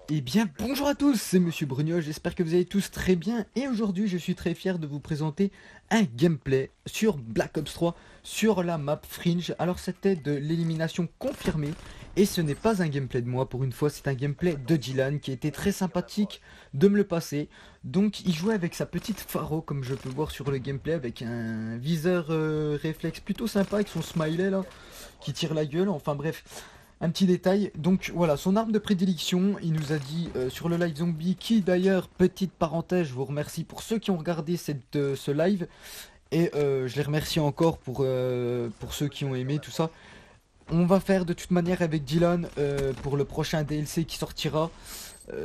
Eh bien, bonjour à tous, c'est Monsieur Brugnol, j'espère que vous allez tous très bien et aujourd'hui je suis très fier de vous présenter un gameplay sur Black Ops 3 sur la map Fringe. Alors c'était de l'élimination confirmée et ce n'est pas un gameplay de moi pour une fois, c'est un gameplay de Dylan qui était très sympathique de me le passer. Donc il jouait avec sa petite Faro comme je peux voir sur le gameplay avec un viseur réflexe plutôt sympa avec son smiley là qui tire la gueule, enfin bref. Un petit détail, donc voilà, son arme de prédilection, il nous a dit sur le live zombie, qui d'ailleurs, petite parenthèse, je vous remercie pour ceux qui ont regardé ce live, et je les remercie encore pour ceux qui ont aimé tout ça. On va faire de toute manière avec Dylan pour le prochain DLC qui sortira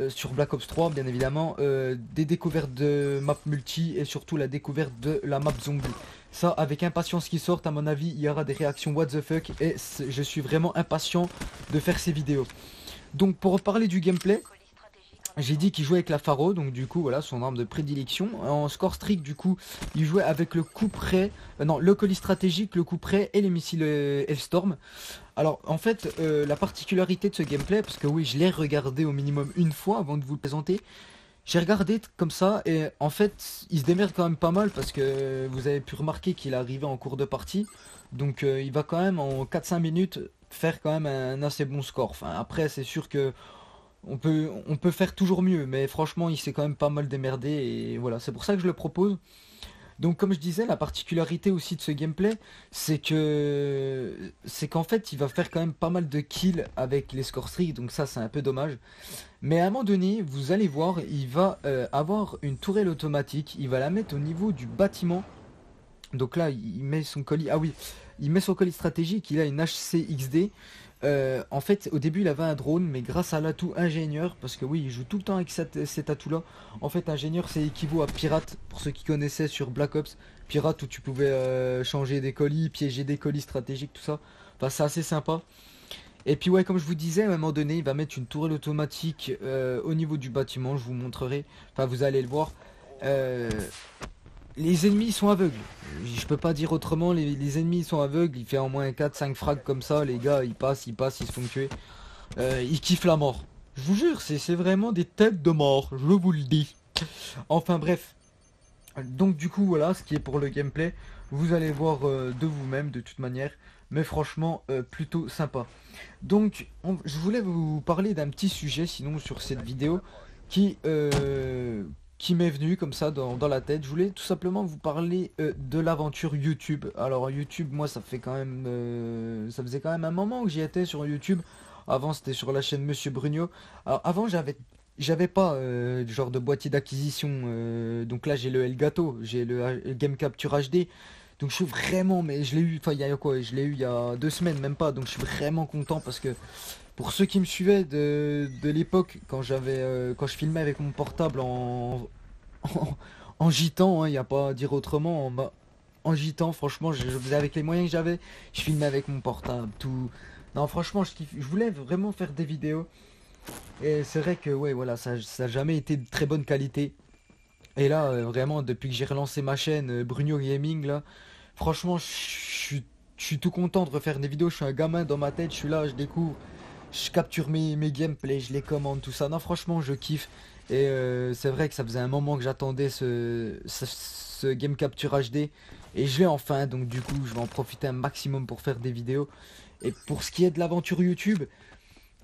sur Black Ops 3, bien évidemment, des découvertes de map multi et surtout la découverte de la map zombie. Ça, avec impatience qui sortent, à mon avis, il y aura des réactions what the fuck et je suis vraiment impatient de faire ces vidéos. Donc, pour parler du gameplay, j'ai dit qu'il jouait avec la Faro, donc du coup, voilà, son arme de prédilection. En score strict, du coup, il jouait avec le coup près, non, le colis stratégique, le coup près et les missiles Hellstorm. Alors, en fait, la particularité de ce gameplay, parce que oui, je l'ai regardé au minimum une fois avant de vous le présenter, j'ai regardé comme ça et en fait, il se démerde quand même pas mal parce que vous avez pu remarquer qu'il est arrivé en cours de partie. Donc, il va quand même en 4-5 minutes faire quand même un assez bon score. Enfin, après, c'est sûr que on peut faire toujours mieux, mais franchement, il s'est quand même pas mal démerdé et voilà, c'est pour ça que je le propose. Donc comme je disais, la particularité aussi de ce gameplay, c'est qu'en fait, il va faire quand même pas mal de kills avec les score streaks, donc ça c'est un peu dommage. Mais à un moment donné, vous allez voir, il va avoir une tourelle automatique, il va la mettre au niveau du bâtiment. Donc là, il met son colis. Ah oui, il met son colis stratégique. Il a une HC XD. En fait, au début, il avait un drone, mais grâce à l'atout ingénieur, parce que oui, il joue tout le temps avec cet atout-là. En fait, ingénieur, c'est équivaut à pirate, pour ceux qui connaissaient sur Black Ops. Pirate, où tu pouvais changer des colis, piéger des colis stratégiques, tout ça. Enfin, c'est assez sympa. Et puis, ouais, comme je vous disais, à un moment donné, il va mettre une tourelle automatique au niveau du bâtiment. Je vous montrerai. Enfin, vous allez le voir. Euh, les ennemis sont aveugles. Je peux pas dire autrement, les ennemis sont aveugles. Il fait en moins 4-5 frags comme ça, les gars, ils se font tuer. Ils kiffent la mort. Je vous jure, c'est vraiment des têtes de mort, je vous le dis. Enfin bref. Donc du coup, voilà, ce qui est pour le gameplay. Vous allez voir de vous-même de toute manière. Mais franchement, plutôt sympa. Donc, je voulais vous parler d'un petit sujet, sinon, sur cette vidéo, qui, euh, qui m'est venu comme ça dans la tête. Je voulais tout simplement vous parler de l'aventure YouTube. Alors, YouTube, moi, ça faisait quand même un moment que j'y étais sur YouTube. Avant, c'était sur la chaîne Monsieur Brugnot. Alors, avant, j'avais pas du genre de boîtier d'acquisition. Donc là, j'ai le Elgato, j'ai le Game Capture HD. Donc je suis vraiment, mais je l'ai eu, enfin il y a quoi, je l'ai eu il y a 2 semaines même pas, donc je suis vraiment content parce que pour ceux qui me suivaient de l'époque quand je filmais avec mon portable en, en gitan, hein, il n'y a pas à dire autrement, en gitan, franchement je faisais avec les moyens que j'avais, je filmais avec mon portable, tout. Non franchement je voulais vraiment faire des vidéos et c'est vrai que ouais voilà ça a jamais été de très bonne qualité. Et là vraiment depuis que j'ai relancé ma chaîne Bruno Gaming là. Franchement, je suis tout content de refaire des vidéos. Je suis un gamin dans ma tête. Je suis là, je découvre, je capture mes gameplays, je les commande, tout ça. Non, franchement, je kiffe. Et c'est vrai que ça faisait un moment que j'attendais ce Game Capture HD. Et je l'ai enfin. Donc, du coup, je vais en profiter un maximum pour faire des vidéos. Et pour ce qui est de l'aventure YouTube,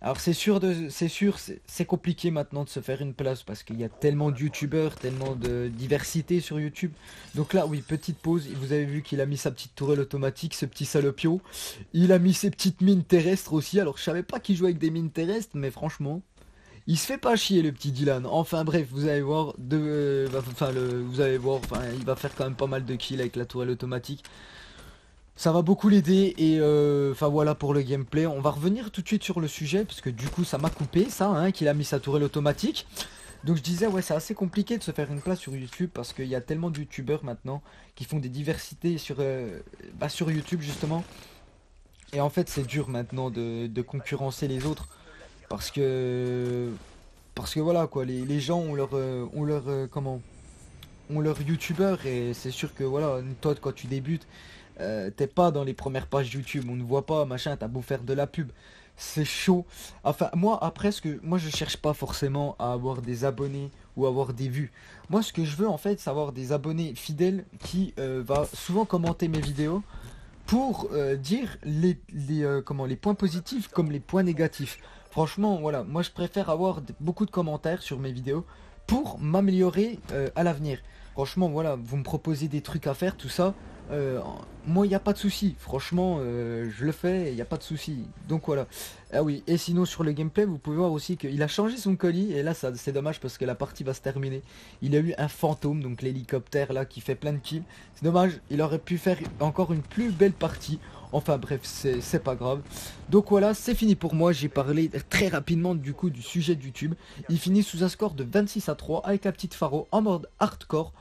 alors c'est compliqué maintenant de se faire une place parce qu'il y a tellement de youtubeurs, tellement de diversité sur YouTube. Donc là, oui, petite pause. Vous avez vu qu'il a mis sa petite tourelle automatique, ce petit salopio. Il a mis ses petites mines terrestres aussi. Alors je savais pas qu'il jouait avec des mines terrestres, mais franchement, il se fait pas chier le petit Dylan. Enfin bref, vous allez voir, vous allez voir, enfin, il va faire quand même pas mal de kills avec la tourelle automatique. Ça va beaucoup l'aider et enfin voilà pour le gameplay. On va revenir tout de suite sur le sujet parce que du coup ça m'a coupé ça, hein, qu'il a mis sa tourelle automatique. Donc je disais ouais c'est assez compliqué de se faire une place sur YouTube parce qu'il y a tellement de youtubeurs maintenant qui font des diversités sur YouTube justement. Et en fait c'est dur maintenant de concurrencer les autres parce que parce que voilà quoi les gens ont leur youtubeur et c'est sûr que voilà toi quand tu débutes t'es pas dans les premières pages YouTube, on ne voit pas, machin, t'as beau faire de la pub. c'est chaud. Enfin, moi, après, moi, je cherche pas forcément à avoir des abonnés ou avoir des vues. Moi, ce que je veux, en fait, c'est avoir des abonnés fidèles qui va souvent commenter mes vidéos pour dire les points positifs comme les points négatifs. Franchement, voilà, moi, je préfère avoir beaucoup de commentaires sur mes vidéos pour m'améliorer à l'avenir. Franchement, voilà, vous me proposez des trucs à faire, tout ça. euh, Moi, il n'y a pas de souci. Franchement, je le fais, il n'y a pas de souci. Donc voilà. Ah oui, et sinon sur le gameplay, vous pouvez voir aussi qu'il a changé son colis. Et là, ça, c'est dommage parce que la partie va se terminer. Il a eu un fantôme, donc l'hélicoptère là qui fait plein de kills. C'est dommage, il aurait pu faire encore une plus belle partie. Enfin bref, c'est pas grave. Donc voilà, c'est fini pour moi. J'ai parlé très rapidement du coup du sujet de YouTube. Il finit sous un score de 26-3 avec la petite Pharo en mode hardcore.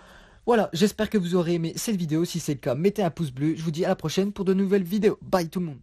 Voilà, j'espère que vous aurez aimé cette vidéo. Si c'est le cas, mettez un pouce bleu. Je vous dis à la prochaine pour de nouvelles vidéos. Bye tout le monde.